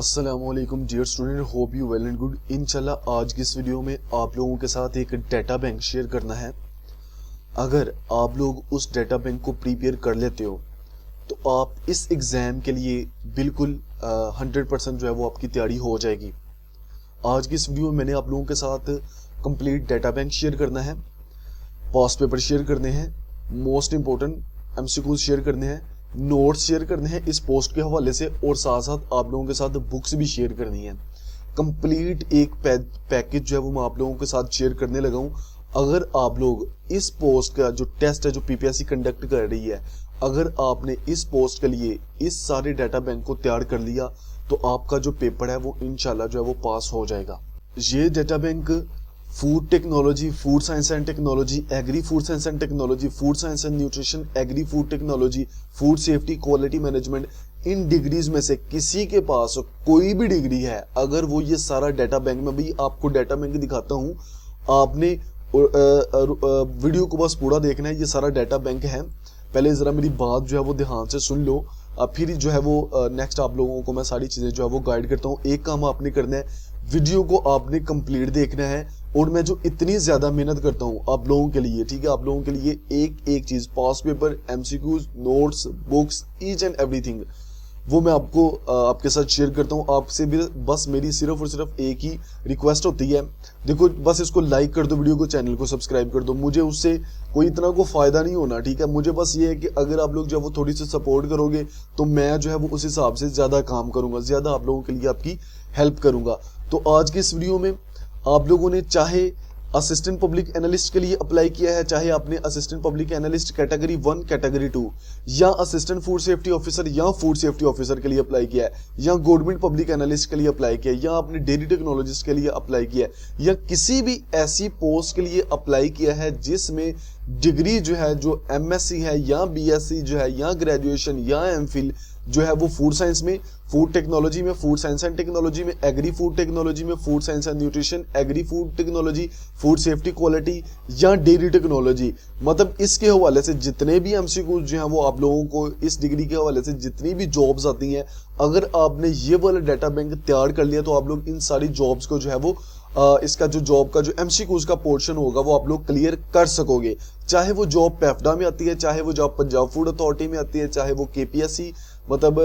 अस्सलामुअलैकुम dear student, hope you well and good. इंशाल्लाह आज की इस वीडियो में आप लोगों के साथ एक डाटा बैंक शेयर करना है। अगर आप लोग उस डाटा बैंक को प्रिपेयर कर लेते हो तो आप इस एग्ज़ाम के लिए बिल्कुल 100% जो है वो आपकी तैयारी हो जाएगी। आज की इस वीडियो में मैंने आप लोगों के साथ कंप्लीट डाटा बैंक शेयर करना है, पास्ट पेपर शेयर करने हैं, मोस्ट इंपॉर्टेंट एमसीक्यूज शेयर करने हैं, नोट्स शेयर करने हैं इस पोस्ट के हवाले से, और साथ साथ आप लोगों के साथ बुक्स भी शेयर करनी है। कंप्लीट एक पैकेज जो है वो मैं आप लोगों के साथ शेयर करने लगा हूँ। अगर आप लोग इस पोस्ट का जो टेस्ट है जो पीपीएससी कंडक्ट कर रही है, अगर आपने इस पोस्ट के लिए इस सारे डाटा बैंक को तैयार कर लिया तो आपका जो पेपर है वो इंशाल्लाह जो है वो पास हो जाएगा। ये data bank food technology, food science and technology, agri food science and technology, food science and nutrition, agree food technology, food safety, quality management, in degrees में से किसी के पास कोई भी डिग्री है, अगर वो ये सारा डाटा बैंक, में भी आपको डाटा बैंक दिखाता हूँ, आपने वीडियो को बस पूरा देखना है। ये सारा डाटा बैंक है। पहले ज़रा मेरी बात जो है वो ध्यान से सुन लो, फिर जो है वो नेक्स्ट आप लोगों को मैं सारी चीज़ें जो है वो गाइड करता हूँ। एक काम आपने करना है, वीडियो को आपने कंप्लीट देखना है। और मैं जो इतनी ज़्यादा मेहनत करता हूँ आप लोगों के लिए, ठीक है, आप लोगों के लिए एक एक चीज़, past paper, MCQs, notes, books, each and everything, वो मैं आपको आपके साथ शेयर करता हूँ। आपसे भी बस मेरी सिर्फ और सिर्फ एक ही रिक्वेस्ट होती है, देखो बस इसको लाइक कर दो, वीडियो को, चैनल को सब्सक्राइब कर दो। मुझे उससे कोई इतना को फ़ायदा नहीं होना, ठीक है। मुझे बस ये है कि अगर आप लोग जो है वो थोड़ी सी सपोर्ट करोगे तो मैं जो है वो उस हिसाब से ज़्यादा काम करूँगा, ज़्यादा आप लोगों के लिए आपकी हेल्प करूँगा। तो आज की इस वीडियो में आप लोगों ने चाहे असिस्टेंट पब्लिक एनालिस्ट के लिए अप्लाई किया है, चाहे आपने assistant public analyst category 1, category 2, या असिस्टेंट फूड सेफ्टी ऑफिसर या फूड सेफ्टी ऑफिसर के लिए अप्लाई किया है, या गवर्नमेंट पब्लिक एनालिस्ट के लिए अप्लाई किया है, या आपने डेयरी टेक्नोलॉजिस्ट के लिए अप्लाई किया है, या किसी भी ऐसी पोस्ट के लिए अप्लाई किया है जिसमें डिग्री जो है, जो एमएससी है या बीएससी जो है, या ग्रेजुएशन या एमफिल जो है वो फूड साइंस में, फूड टेक्नोलॉजी में, फूड साइंस एंड टेक्नोलॉजी में, एग्री फूड टेक्नोलॉजी में, food science and nutrition, agree food technology, food safety, quality, या डेयरी टेक्नोलॉजी, मतलब इसके हवाले से जितने भी एमसीक्यूज जो हैं वो आप लोगों को इस डिग्री के हवाले से जितनी भी जॉब्स आती हैं, अगर आपने ये वाला डाटा बैंक तैयार कर लिया तो आप लोग इन सारी जॉब्स को जो है वो इसका जो जॉब का जो एमसीक्यूज का पोर्शन होगा वो आप लोग क्लियर कर सकोगे। चाहे वो जॉब पेफ्डा में आती है, चाहे वो जॉब पंजाब फूड अथॉरिटी में आती है, चाहे वो केपीएससी, मतलब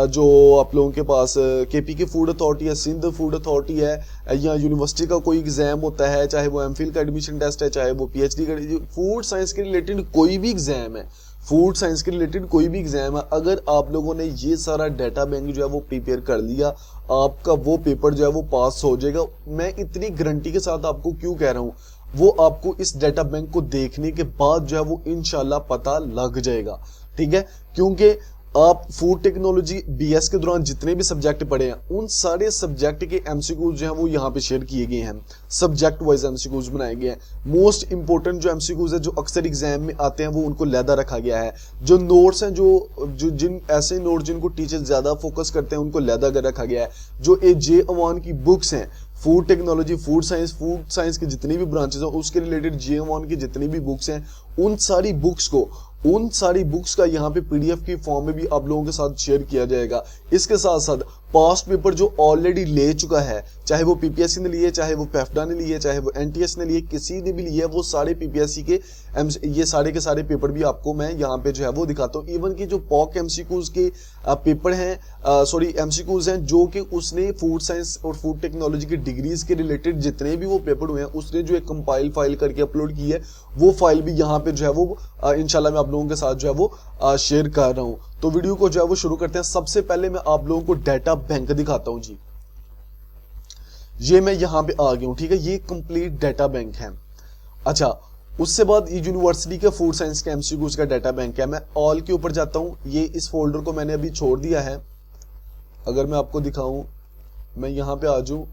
जो आप लोगों के पास केपी की फूड अथॉरिटी है, सिंध फूड अथॉरिटी है, या यूनिवर्सिटी का कोई एग्जाम होता है, चाहे वो एमफिल का एडमिशन टेस्ट है, चाहे वो पीएचडी का, फूड साइंस के रिलेटेड कोई भी एग्जाम है, फूड साइंस के रिलेटेड कोई भी एग्जाम है, अगर आप लोगों ने ये सारा डाटा बैंक जो है वो प्रिपेयर कर लिया, आपका वो पेपर जो है वो पास हो जाएगा। मैं इतनी गारंटी के साथ आपको क्यों कह रहा हूँ, वो आपको इस डाटा बैंक को देखने के बाद जो है वो इंशाल्लाह पता लग जाएगा, ठीक है। क्योंकि आप फूड टेक्नोलॉजी बीएस के दौरान जितने भी सब्जेक्ट पढ़े हैं उन सारे सब्जेक्ट के एमसीक्यूज जो हैं वो यहाँ पे शेयर किए गए हैं, सब्जेक्ट वाइज एमसीक्यूज बनाए गए हैं। मोस्ट इंपॉर्टेंट जो एमसीक्यूज है जो अक्सर एग्जाम में आते हैं वो उनको लहदा रखा गया है। जो नोट्स हैं, जो जिन ऐसे नोट्स जिनको टीचर ज्यादा फोकस करते हैं उनको लहदा कर रखा गया है। जो जे अवान की बुक्स हैं, फूड टेक्नोलॉजी, फूड साइंस की जितनी भी ब्रांचेस हैं उसके रिलेटेड जे अवान की जितनी भी बुक्स हैं, उन सारी बुक्स का यहाँ पे पीडीएफ की फॉर्म में भी आप लोगों के साथ शेयर किया जाएगा। इसके साथ साथ पास्ट पेपर जो ऑलरेडी ले चुका है, चाहे वो पीपीएससी ने लिए, चाहे वो पेफ्डा ने लिए, चाहे वो एनटीएस ने लिए, किसी ने भी लिए, वो सारे पीपीएससी के ये सारे के सारे पेपर भी आपको मैं यहाँ पे जो है वो दिखाता हूँ। इवन की जो पॉक एमसीक्यूज के पेपर हैं, सॉरी एमसीक्यूज हैं, जो कि उसने फूड साइंस और फूड टेक्नोलॉजी की डिग्रीज के रिलेटेड जितने भी वो पेपर हुए हैं उसने जो एक कंपाइल फाइल करके अपलोड की है, वो फाइल भी यहाँ पे जो है वो इंशाल्लाह मैं आप लोगों के साथ जो है वो शेयर कर रहा हूँ। तो वीडियो को जो है वो शुरू करते हैं। सबसे पहले मैं आप लोगों को डाटा बैंक दिखाता हूँ जी। ये मैं यहाँ पे आ गया हूँ, ठीक है, ये कंप्लीट डाटा बैंक है। अच्छा, उससे बाद ये यूनिवर्सिटी के फूड साइंस के एमसीक्यूज का डाटा बैंक है। मैं ऑल के ऊपर जाता हूँ, ये इस फोल्डर को मैंने अभी छोड़ दिया है। अगर मैं आपको दिखाऊं, मैं यहाँ पे आ जाऊँ,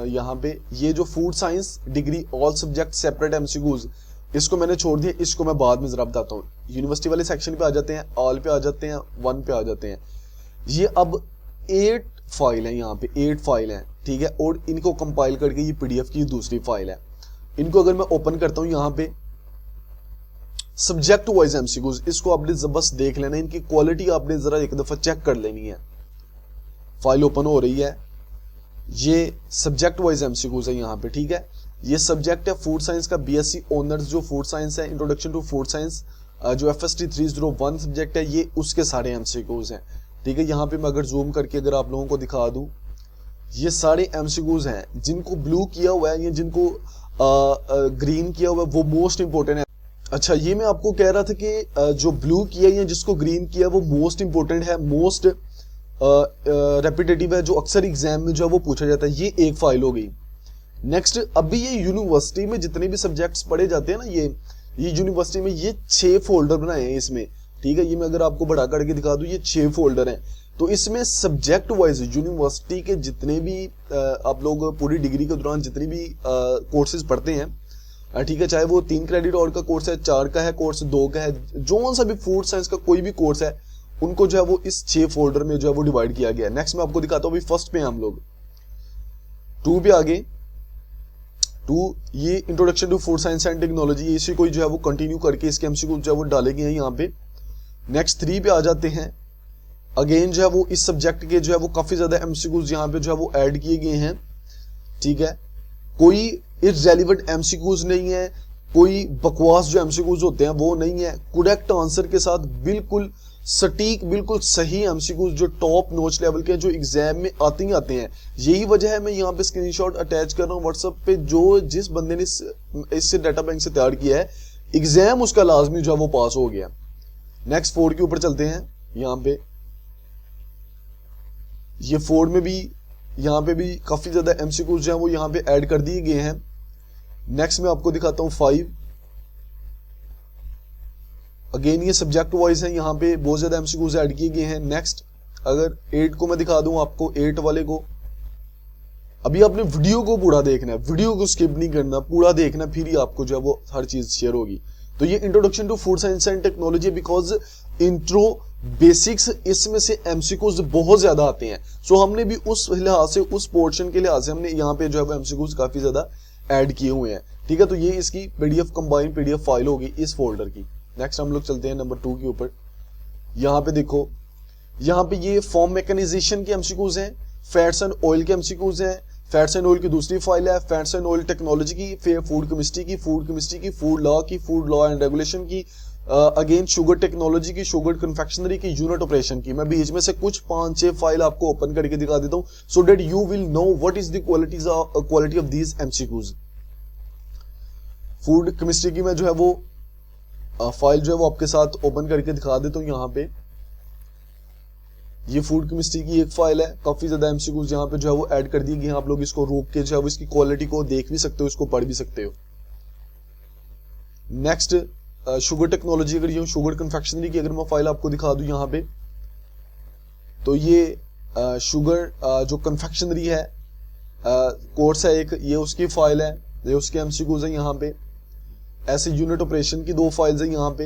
यहाँ पे ये जो food science degree all subject separate MCQs, इसको मैंने छोड़ दिया, इसको मैं बाद में जरा बताता हूँ। यूनिवर्सिटी वाले सेक्शन पे आ जाते हैं, ऑल पे आ जाते हैं, 1 पे आ जाते हैं। ये अब 8 फाइल है, यहाँ पे 8 फाइल हैं, ठीक है, और इनको कंपाइल करके ये पीडीएफ की दूसरी फाइल है। इनको अगर मैं ओपन करता हूँ, यहाँ पे सब्जेक्ट वाइज एमसीक्यूज, इसको आपने बस देख लेना, इनकी क्वालिटी आपने जरा एक दफा चेक कर लेनी है। फाइल ओपन हो रही है। ये सब्जेक्ट वाइज एमसीक्यूज है यहाँ पे, ठीक है। ये सब्जेक्ट है फूड साइंस का, बीएससी ऑनर्स जो फूड साइंस है, इंट्रोडक्शन टू फूड साइंस जो FST 301 सब्जेक्ट है, ये उसके सारे एमसीक्यूज हैं, ठीक है। यहाँ पे मैं अगर जूम करके अगर आप लोगों को दिखा दूं, ये सारे एमसीक्यूज हैं। जिनको ब्लू किया हुआ है या जिनको ग्रीन किया हुआ है वो मोस्ट इंपोर्टेंट है। अच्छा, ये मैं आपको कह रहा था कि जो ब्लू किया या जिसको ग्रीन किया वो मोस्ट इंपोर्टेंट है, मोस्ट रेपिटेटिव है, जो अक्सर एग्जाम में जो है वो पूछा जाता है। ये एक फाइल हो गई। नेक्स्ट, अभी ये यूनिवर्सिटी में जितने भी सब्जेक्ट्स पढ़े जाते हैं ना, ये यूनिवर्सिटी में ये 6 फोल्डर बनाए हैं इसमें, ठीक है। ये मैं अगर आपको बढ़ा करके दिखा दूं, ये 6 फोल्डर हैं। तो इसमें सब्जेक्ट वाइज यूनिवर्सिटी के जितने भी आप लोग पूरी डिग्री के दौरान जितने भी कोर्सेज पढ़ते हैं, ठीक है, चाहे वो 3 क्रेडिट और का कोर्स है, 4 का है कोर्स, 2 का है, जो सा भी फूड साइंस का कोई भी कोर्स है, उनको जो है वो इस 6 फोल्डर में जो है वो डिवाइड किया गया है। नेक्स्ट मैं आपको दिखाता हूँ, अभी फर्स्ट पे हम लोग 2 पे आगे 2, ये introduction to food science and technology, इसी को जो है वो कंटिन्यू करके इसके एमसीक्यू जो है वो डाले गए हैं यहाँ पे। नेक्स्ट 3 पे आ जाते हैं। अगेन जो है वो इस सब्जेक्ट के जो है वो काफी ज्यादा एमसीक्यूज यहाँ पे जो है वो ऐड किए गए हैं, ठीक है। कोई इररेलेवेंट एमसीक्यूज नहीं है, कोई बकवास जो एमसीक्यूज होते हैं वो नहीं है। करेक्ट आंसर के साथ बिल्कुल सटीक, बिल्कुल सही एमसीक्यूज जो टॉप नॉच लेवल के हैं, जो एग्जाम में आते ही आते हैं। यही वजह है मैं यहाँ पे स्क्रीनशॉट अटैच कर रहा हूँ व्हाट्सएप पे, जो जिस बंदे ने इससे डाटा बैंक से तैयार किया है, एग्जाम उसका लाजमी जो है वो पास हो गया। नेक्स्ट 4 के ऊपर चलते हैं। यहाँ पे ये 4 में भी यहाँ पे भी काफी ज्यादा एमसीक्यूज जो है वो यहाँ पे ऐड कर दिए गए हैं। नेक्स्ट मैं आपको दिखाता हूँ 5। अगेन ये सब्जेक्ट वाइज है, यहाँ पे बहुत ज्यादा एमसीक्यूज ऐड किए गए हैं। नेक्स्ट अगर 8 को मैं दिखा दूं आपको, 8 वाले को अभी आपने वीडियो को पूरा देखना है, वीडियो को स्किप नहीं करना, पूरा देखना, फिर ही आपको जो है वो हर चीज शेयर होगी। तो ये introduction to food science and technology, because intro basics इसमें से एमसीक्यूज बहुत ज्यादा आते हैं। सो हमने भी उस लिहाज से, उस पोर्शन के लिहाज से हमने यहाँ पे जो है वो एमसीक्यूज काफी ज्यादा ऐड किए हुए हैं, ठीक है। तो ये इसकी पीडीएफ कंबाइन पीडीएफ फाइल होगी इस फोल्डर की। नेक्स्ट हम लोग चलते हैं नंबर 2 के ऊपर। यहाँ पे देखो, यहाँ पे ये फॉर्म मैकेनाइजेशन के एमसीक्यूज हैं, फैट्स एंड ऑयल के एमसीक्यूज हैं। फैट्स एंड ऑयल की दूसरी फाइल है, फैट्स एंड ऑयल टेक्नोलॉजी की, फिर फूड केमिस्ट्री की, फूड लॉ एंड रेगुलेशन की, अगेन शुगर टेक्नोलॉजी की, शुगर कन्फेक्शनरी की, यूनिट ऑपरेशन की। मैं बीच में से कुछ 5-6 फाइल आपको ओपन करके दिखा देता हूँ, so that you will know what is the quality of these MCQs. Food chemistry की मैं जो है वो फाइल जो है वो आपके साथ ओपन करके दिखा देता हूँ। यहाँ पे ये फूड केमिस्ट्री की एक फाइल है, काफी ज्यादा एमसीक्यूज यहाँ पे जो है वो ऐड कर दिए गए हैं। आप लोग इसको रोक के जो है वो इसकी क्वालिटी को देख भी सकते हो, इसको पढ़ भी सकते हो। नेक्स्ट शुगर टेक्नोलॉजी, अगर ये शुगर कन्फेक्शनरी की अगर मैं फाइल आपको दिखा दूं यहाँ पे, तो ये शुगर जो कन्फेक्शनरी है कोर्स है एक, ये उसकी फाइल है, ये उसके एमसीक्यूज है यहाँ पे। ऐसे यूनिट ऑपरेशन की 2 फाइल्स है यहाँ पे,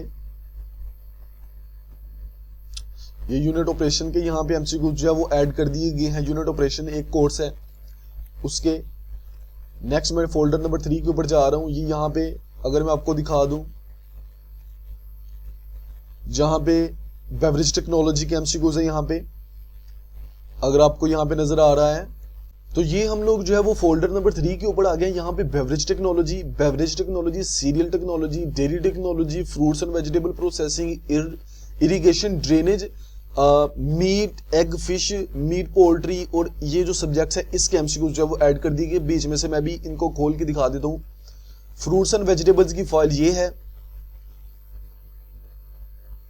ये यूनिट ऑपरेशन के यहाँ पे एमसीक्यूज जो है वो ऐड कर दिए गए हैं। यूनिट ऑपरेशन एक कोर्स है उसके। नेक्स्ट मैं फोल्डर नंबर 3 के ऊपर जा रहा हूँ। ये यहाँ पे अगर मैं आपको दिखा दूं, जहां पे बेवरेज टेक्नोलॉजी के एमसीक्यूज है यहाँ पे, अगर आपको यहाँ पे नजर आ रहा है, तो ये हम लोग जो है वो फोल्डर नंबर 3 के ऊपर आ गए। यहाँ पे beverage technology, cereal technology, dairy technology, fruits and vegetable processing, irrigation, drainage, meat, egg, fish, meat, poultry, और ये जो सब्जेक्ट्स है इसके एमसीक्यूज जो है वो ऐड कर दिए गए। बीच में से मैं भी इनको खोल के दिखा देता हूँ। फ्रूट्स एंड वेजिटेबल्स की फाइल ये है,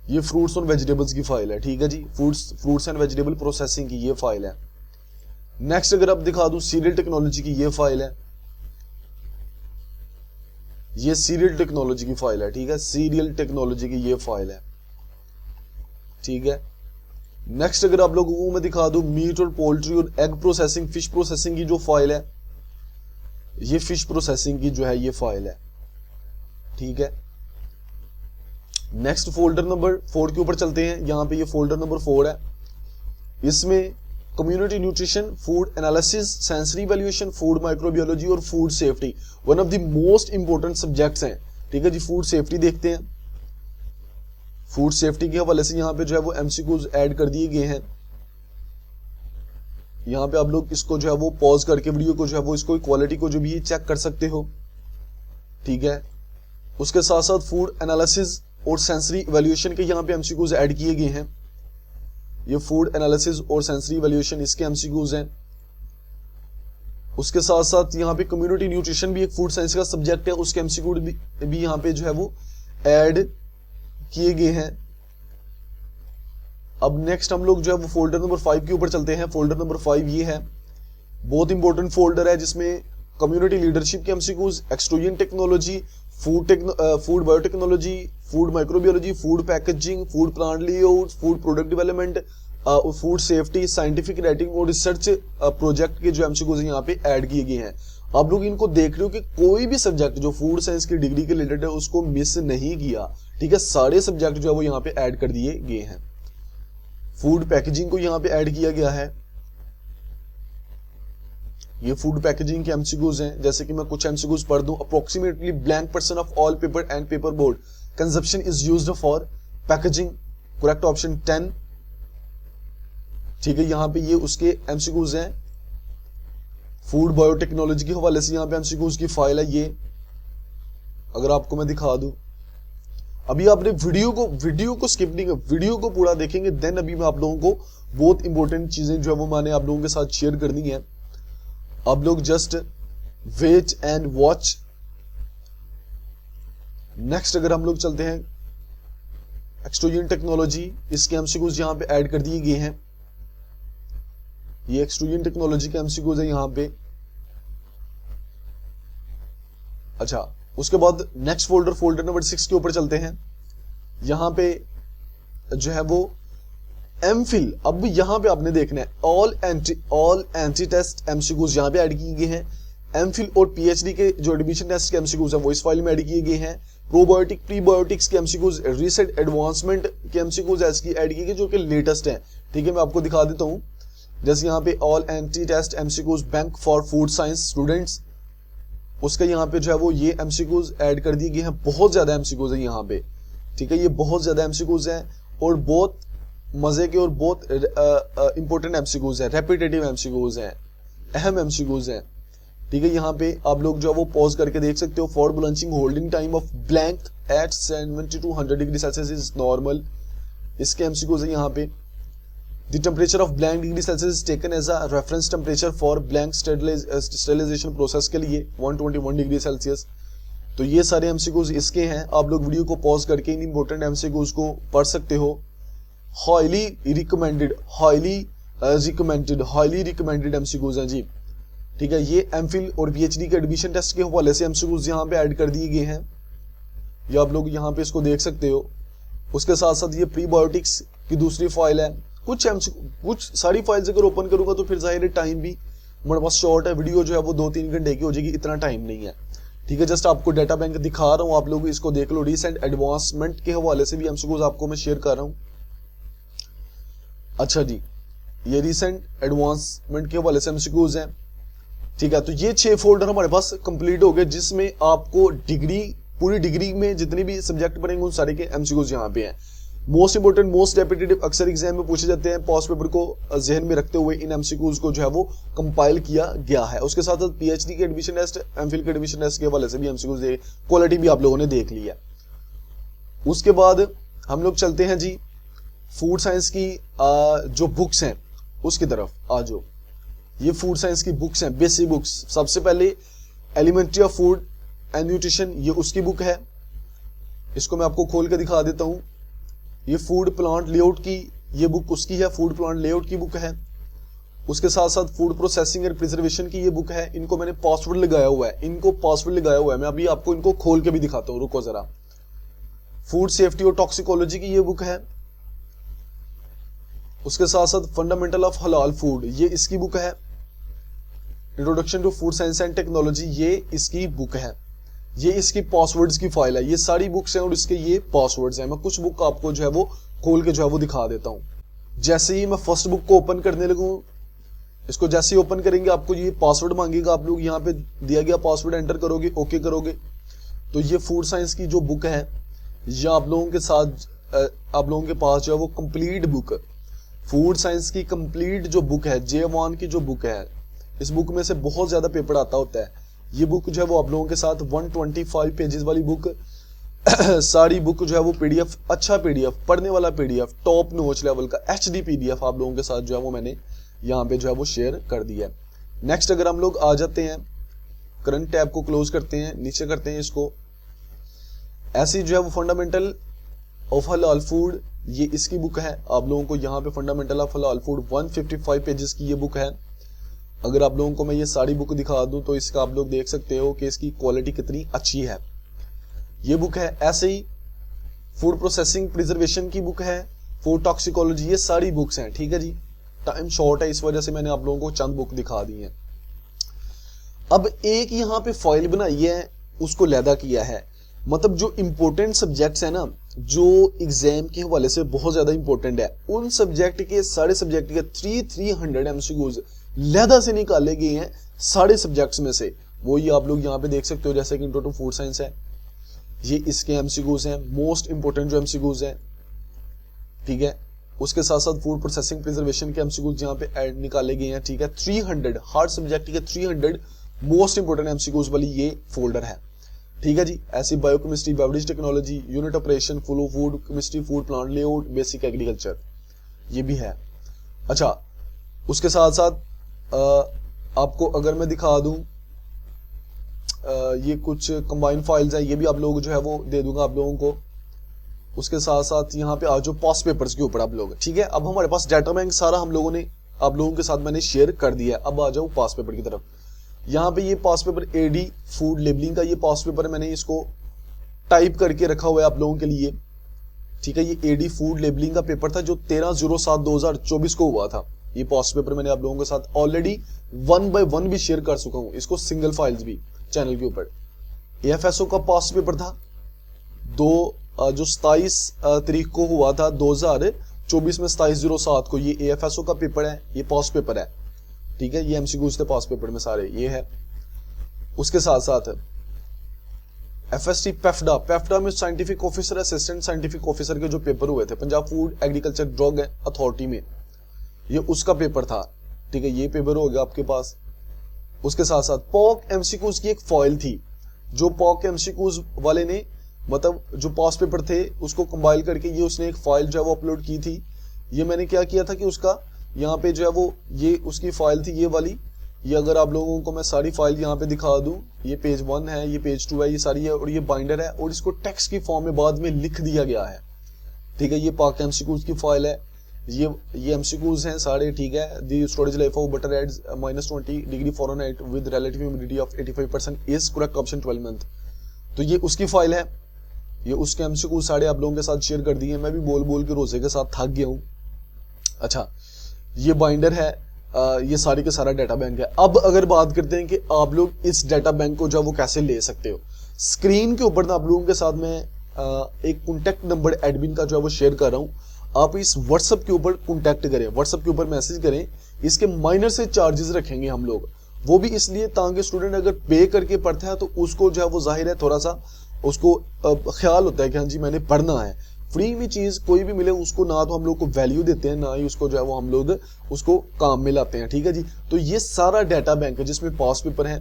ये फ्रूट्स और वेजिटेबल्स की फाइल है, ठीक है जी। फ्रूट्स एंड वेजिटेबल प्रोसेसिंग की ये फाइल है। नेक्स्ट अगर आप दिखा दूं, सीरियल टेक्नोलॉजी की ये फाइल है, ये सीरियल टेक्नोलॉजी की फाइल है, ठीक है। सीरियल टेक्नोलॉजी की ये फाइल है, ठीक है। नेक्स्ट अगर आप लोगों को मैं दिखा दूं, मीट और पोल्ट्री और एग प्रोसेसिंग, फिश प्रोसेसिंग की जो फाइल है, ये फिश प्रोसेसिंग की जो है ये फाइल है, ठीक है। नेक्स्ट फोल्डर नंबर 4 के ऊपर चलते हैं। यहाँ पे ये फोल्डर नंबर 4 है, इसमें community nutrition, food analysis, sensory valuation, food microbiology और food safety one of the most important subjects हैं, ठीक है जी। फूड सेफ्टी देखते हैं। फूड सेफ्टी के हवाले से यहाँ पे जो है वो एमसीक्यूज ऐड कर दिए गए हैं। यहाँ पे आप लोग इसको जो है वो पॉज करके वीडियो को जो है वो इसको क्वालिटी को जो भी है चेक कर सकते हो, ठीक है। उसके साथ साथ फूड एनालिसिस और सेंसरी इवैल्यूएशन के यहाँ पे एमसीक्यूज ऐड किए गए हैं। ये फूड एनालिसिस और सेंसरी इवैल्यूएशन इसके एमसीक्यूज हैं। उसके साथ साथ यहाँ पे कम्युनिटी न्यूट्रिशन भी एक फूड साइंस का सब्जेक्ट है, उसके एमसीक्यू भी यहाँ पे जो है वो ऐड किए गए हैं। अब नेक्स्ट हम लोग जो है वो फोल्डर नंबर 5 के ऊपर चलते हैं। फोल्डर नंबर 5 ये है, बहुत इंपॉर्टेंट फोल्डर है, जिसमें कम्युनिटी लीडरशिप के MCQs, extrusion technology, food biotechnology, food microbiology, food packaging, food plant layout, food product development, food safety, scientific writing और रिसर्च प्रोजेक्ट के जो एमसीक्यूज यहाँ पे ऐड किए गए हैं। आप लोग इनको देख रहे हो कि कोई भी सब्जेक्ट जो फूड साइंस की डिग्री के रिलेटेड है उसको मिस नहीं किया, ठीक है। सारे सब्जेक्ट जो है वो यहाँ पे ऐड कर दिए गए हैं। फूड पैकेजिंग को यहाँ पे ऐड किया गया है। ये फूड पैकेजिंग के एमसीक्यूज हैं, जैसे कि मैं कुछ एमसीक्यूज पढ़ दूं। Approximately blank percent of all paper and paper board consumption is used for packaging, correct option 10, ठीक है। यहाँ पे ये उसके एमसीक्यूज हैं। फूड बायोटेक्नोलॉजी के हवाले से यहाँ पे एमसीक्यूज की फाइल है ये, अगर आपको मैं दिखा दूं। अभी आपने वीडियो को स्किप नहीं कर, वीडियो को पूरा देखेंगे, देन अभी मैं आप लोगों को बहुत इंपॉर्टेंट चीजें जो है वो मैंने आप लोगों के साथ शेयर करनी है। आप लोग just wait and watch. Next अगर हम लोग चलते हैं एक्सट्रूजन टेक्नोलॉजी, इसके एमसीक्यूज यहां पे ऐड कर दिए गए हैं। ये एक्सट्रूजन टेक्नोलॉजी के एमसीक्यूज है यहां पे। अच्छा, उसके बाद नेक्स्ट फोल्डर नंबर 6 के ऊपर चलते हैं। यहां पे जो है वो एमफिल, अब यहां पे आपने देखना है ऑल एंटी टेस्ट एमसीक्यूज यहां पे ऐड किए गए हैं। एमफिल और पीएचडी के जो एडमिशन टेस्ट के एमसीक्यूज है वो इस फाइल में ऐड किए गए हैं। प्रोबायोटिक प्रीबायोटिक्स के एमसीक्यूज, रिसेंट एडवांसमेंट के एमसीक्यूज ऐसी ऐड किए गए जो कि लेटेस्ट हैं, ठीक है। मैं आपको दिखा देता हूं, जैसे यहाँ पे all entry test MCQs bank for food science students, उसका यहाँ पे जो है वो ये एमसीक्यूज ऐड कर दिए गए हैं। बहुत ज्यादा एमसीक्यूज है यहाँ पे, ठीक है। ये बहुत ज्यादा एमसीक्यूज हैं और बहुत मजे के और बहुत इंपॉर्टेंट एमसीक्यूज हैं, रेपिटेटिव एमसीक्यूज हैं, अहम एमसीक्यूज हैं, ठीक है। यहाँ पे आप लोग जो है वो पॉज करके देख सकते हो। For blanching holding time of blank at 70 to 100 degree Celsius is normal, इसके एमसीक्यूज है यहाँ पे। The temperature of blank degree Celsius is taken as a reference temperature for blank sterilization process के लिए 121 डिग्री सेल्सियस। तो ये सारे MCQs इसके हैं। आप लोग वीडियो को पॉज करके इन इंपॉर्टेंट एमसीक्यूज को पढ़ सकते हो। हाईली रिकमेंडेड एमसीक्यूज हैं जी, ठीक है। ये एमफिल और पीएचडी के एडमिशन टेस्ट के हवाले से एमसीक्यूज यहाँ पे ऐड कर दिए गए हैं। ये आप लोग यहाँ पे इसको देख सकते हो। उसके साथ साथ ये प्रीबायोटिक्स की दूसरी फाइल है। कुछ सारी फाइल्स अगर ओपन करूंगा तो फिर जाहिर है टाइम भी मेरे पास शॉर्ट है, वीडियो जो है वो 2-3 घंटे की हो जाएगी, इतना टाइम नहीं है, ठीक है। जस्ट आपको डाटा बैंक दिखा रहा हूं, आप लोग इसको देख लो। रिसेंट एडवांसमेंट के हवाले से भी एमसीक्यूज आपको मैं शेयर कर रहा हूं। अच्छा जी, ये रिसेंट एडवांसमेंट के हवाले से एमसीक्यूज हैं, ठीक है। तो ये 6 फोल्डर हमारे पास कंप्लीट हो गए, जिसमें आपको पूरी डिग्री में जितने भी सब्जेक्ट पढ़ेंगे उन सारे के एमसीक्यूज यहाँ पे हैं। मोस्ट इंपोर्टेंट, मोस्ट रेपिटेटिव अक्सर एग्जाम में पूछे जाते हैं। पास्ट पेपर को जहन में रखते हुए इन एमसीक्यूज को जो है वो कंपाइल किया गया है। उसके साथ साथ पीएचडी के एडमिशन टेस्ट, एमफिल के एडमिशन टेस्ट के हवाले से भी एमसीक्यूज क्वालिटी भी आप लोगों ने देख ली है। उसके बाद हम लोग चलते हैं जी फूड साइंस की जो बुक्स हैं उसकी तरफ आ जाओ। ये फूड साइंस की बुक्स हैं, बेसिक बुक्स। सबसे पहले elementary of food and nutrition, ये उसकी बुक है। इसको मैं आपको खोल के दिखा देता हूं। ये फूड प्लांट लेआउट की ये बुक उसकी है, फूड प्लांट लेआउट की बुक है। उसके साथ साथ फूड प्रोसेसिंग एंड प्रिजर्वेशन की ये बुक है। इनको मैंने पासवर्ड लगाया हुआ है, मैं अभी आपको इनको खोल के भी दिखाता हूं, रुको जरा। फूड सेफ्टी और टॉक्सिकोलॉजी की ये बुक है। उसके साथ साथ फंडामेंटल ऑफ हलाल फूड, ये इसकी बुक है। Introduction to food science and technology, ये इसकी बुक है। ये इसकी पासवर्ड्स की फाइल है। ये सारी बुक्स हैं और इसके ये पासवर्ड्स हैं। मैं कुछ बुक आपको जो है वो खोल के जो है वो दिखा देता हूं। जैसे ही मैं फर्स्ट बुक को ओपन करने लगूं, इसको जैसे ही ओपन करेंगे आपको ये पासवर्ड मांगेगा। आप लोग यहाँ पे दिया गया पासवर्ड एंटर करोगे, ओके करोगे, तो ये फूड साइंस की जो बुक है ये आप लोगों के पास जो है वो कंप्लीट बुक फूड साइंस की कंप्लीट जो बुक है, J1 की जो बुक है, इस बुक में से बहुत ज्यादा पेपर आता होता है। ये बुक जो है वो आप लोगों के साथ 125 पेजेस वाली बुक सारी बुक जो है वो PDF, अच्छा PDF, पढ़ने वाला PDF, टॉप नॉच लेवल का HD PDF आप लोगों के साथ जो है वो मैंने यहाँ पे जो है वो शेयर कर दिया है। नेक्स्ट अगर हम लोग आ जाते हैं, करंट टैब को क्लोज करते हैं, नीचे करते हैं इसको, ऐसी जो है वो फंडामेंटल ऑफ हलाल फूड, ये इसकी बुक है। आप लोगों को यहाँ पे फंडामेंटल ऑफ हलाल फूड 155 पेजेस की ये बुक है। अगर आप लोगों को मैं ये सारी बुक दिखा दूं तो इसका आप लोग देख सकते हो कि इसकी क्वालिटी कितनी अच्छी है। ये बुक है। ऐसे ही फूड प्रोसेसिंग प्रिजर्वेशन की बुक है, फूड टॉक्सिकोलॉजी, ये सारी बुक्स हैं। ठीक है जी, टाइम शॉर्ट है इस वजह से मैंने आप लोगों को चंद बुक दिखा दी है। अब एक यहाँ पे फाइल बनाई है, उसको लैदा किया है, मतलब जो इंपॉर्टेंट सब्जेक्ट्स है ना, जो एग्जाम के हवाले से बहुत ज्यादा इंपॉर्टेंट है, उन सब्जेक्ट के सारे सब्जेक्ट के 300 MCQs लैदा से निकाले गए हैं सारे सब्जेक्ट्स में से। वो ये आप लोग यहाँ पे देख सकते हो, जैसे कि इंट्रो टू फूड साइंस है, ये इसके MCQs हैं, मोस्ट इंपोर्टेंट जो MCQs हैं। ठीक है, उसके साथ साथ फूड प्रोसेसिंग प्रिजर्वेशन के MCQs यहाँ पे निकाले गए हैं। ठीक है, 300 हर सब्जेक्ट के 300 मोस्ट इंपोर्टेंट MCQs वाली ये फोल्डर है। ठीक है जी, ऐसी biochemistry, beverage technology, unit operation, flow food chemistry, food plant layout, basic agriculture, ये भी है। अच्छा, उसके साथ साथ आपको अगर मैं दिखा दूं, ये कुछ कंबाइंड फाइल्स हैं, ये भी आप लोग जो है वो दे दूंगा आप लोगों को। उसके साथ साथ यहाँ पे आज जो पास पेपर्स के ऊपर आप लोग, ठीक है, अब हमारे पास डाटा बैंक सारा हम लोगों ने आप लोगों के साथ मैंने शेयर कर दिया है। अब आ जाओ पास पेपर की तरफ। यहाँ पे ये पास पेपर AD फूड लेबलिंग का ये पास पेपर है, मैंने इसको टाइप करके रखा हुआ है आप लोगों के लिए। ठीक है, ये AD फूड लेबलिंग का पेपर था जो 13/07/2024 को हुआ था। ये पास पेपर मैंने आप लोगों के साथ ऑलरेडी 1 by 1 भी शेयर कर चुका हूँ, इसको सिंगल फाइल्स भी चैनल के ऊपर। AFSO का पास पेपर था जो 27 तारीख को हुआ था 2024 में, 27/07 को। ये AFSO का पेपर है, ये पास पेपर है। ठीक है, ये MCQs थे पास पेपर में सारे, ये है। उसके साथ साथ FST पेफ्डा में scientific officer, assistant scientific officer के जो पेपर हुए थे Punjab food agriculture drug authority में, ये उसका पेपर था। ठीक है, ये पेपर हो गया आपके पास। उसके साथ साथ POC MCQs की एक फाइल थी, जो POC MCQs वाले ने मतलब जो पास पेपर थे उसको कंपाइल करके ये उसने एक फाइल जो है वो अपलोड की थी। ये मैंने क्या किया था कि उसका यहाँ पे जो है वो ये उसकी फाइल थी, ये वाली। ये अगर आप लोगों को मैं सारी फाइल यहाँ पे दिखा दूं, ये पेज 1 है, ये पेज 2 है, ये सारी है, और ये बाइंडर है, और इसको टेक्स्ट की फॉर्म में बाद में लिख दिया गया है। ठीक है, ये POC MCQs की फाइल है, ये MCQs हैं सारे। ठीक है, the storage life of butter at -20 degree Fahrenheit with relative humidity of 85% is correct option 12 month. तो ये उसकी फाइल है, ये उसके MCQs सारे आप लोगों के साथ शेयर कर दिए। मैं भी बोल बोल के रोजे के साथ थक गया हूँ। अच्छा, ये बाइंडर है, ये सारी के सारा डाटा बैंक है। अब अगर बात करते हैं कि आप लोग इस डाटा बैंक को जो वो कैसे ले सकते हो, स्क्रीन के ऊपर ना आप लोगों के साथ मैं एक कॉन्टैक्ट नंबर एडमिन का जो है वो शेयर कर रहा हूँ। आप इस व्हाट्सएप के ऊपर कॉन्टैक्ट करें, व्हाट्सएप के ऊपर मैसेज करें। इसके माइनर से चार्जेस रखेंगे हम लोग, वो भी इसलिए ताकि स्टूडेंट अगर पे करके पढ़ता है तो उसको जो है वो जाहिर है थोड़ा सा उसको ख्याल होता है कि हाँ जी मैंने पढ़ना है। फ्री में चीज कोई भी मिले उसको ना तो हम लोग को वैल्यू देते हैं, ना ही उसको जो है वो हम लोग उसको काम में लाते हैं। ठीक है जी, तो ये सारा डाटा बैंक है जिसमें पास पेपर है,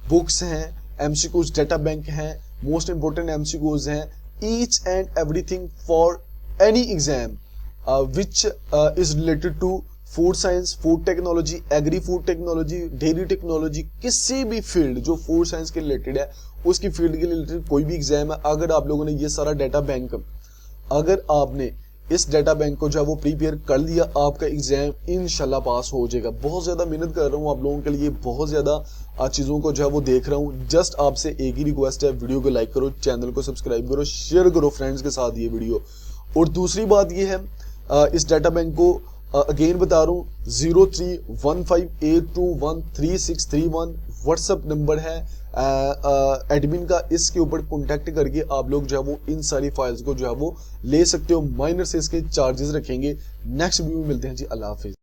बुक्स हैं, MCQs डाटा बैंक है, मोस्ट इंपोर्टेंट MCQs हैं, each and everything for any exam which is related to food science, food technology, agri food technology, dairy technology, किसी भी फील्ड जो food science के related है उसकी फील्ड के रिलेटेड कोई भी एग्जाम है, अगर आप लोगों ने ये सारा डाटा बैंक, अगर आपने इस डाटा बैंक को जो है वो प्रिपेयर कर लिया, आपका एग्जाम इंशाल्लाह पास हो जाएगा। बहुत ज़्यादा मेहनत कर रहा हूँ आप लोगों के लिए, बहुत ज़्यादा चीज़ों को जो है वो देख रहा हूँ। जस्ट आपसे एक ही रिक्वेस्ट है, वीडियो को लाइक करो, चैनल को सब्सक्राइब करो, शेयर करो फ्रेंड्स के साथ ये वीडियो। और दूसरी बात ये है, इस डाटा बैंक को अगेन बता रहा हूँ, 031582133631 व्हाट्सएप नंबर है एडमिन का। इसके ऊपर कॉन्टैक्ट करके आप लोग जो है वो इन सारी फाइल्स को जो है वो ले सकते हो। माइनर से इसके चार्जेस रखेंगे। नेक्स्ट वीडियो में मिलते हैं जी, अल्लाह हाफिज।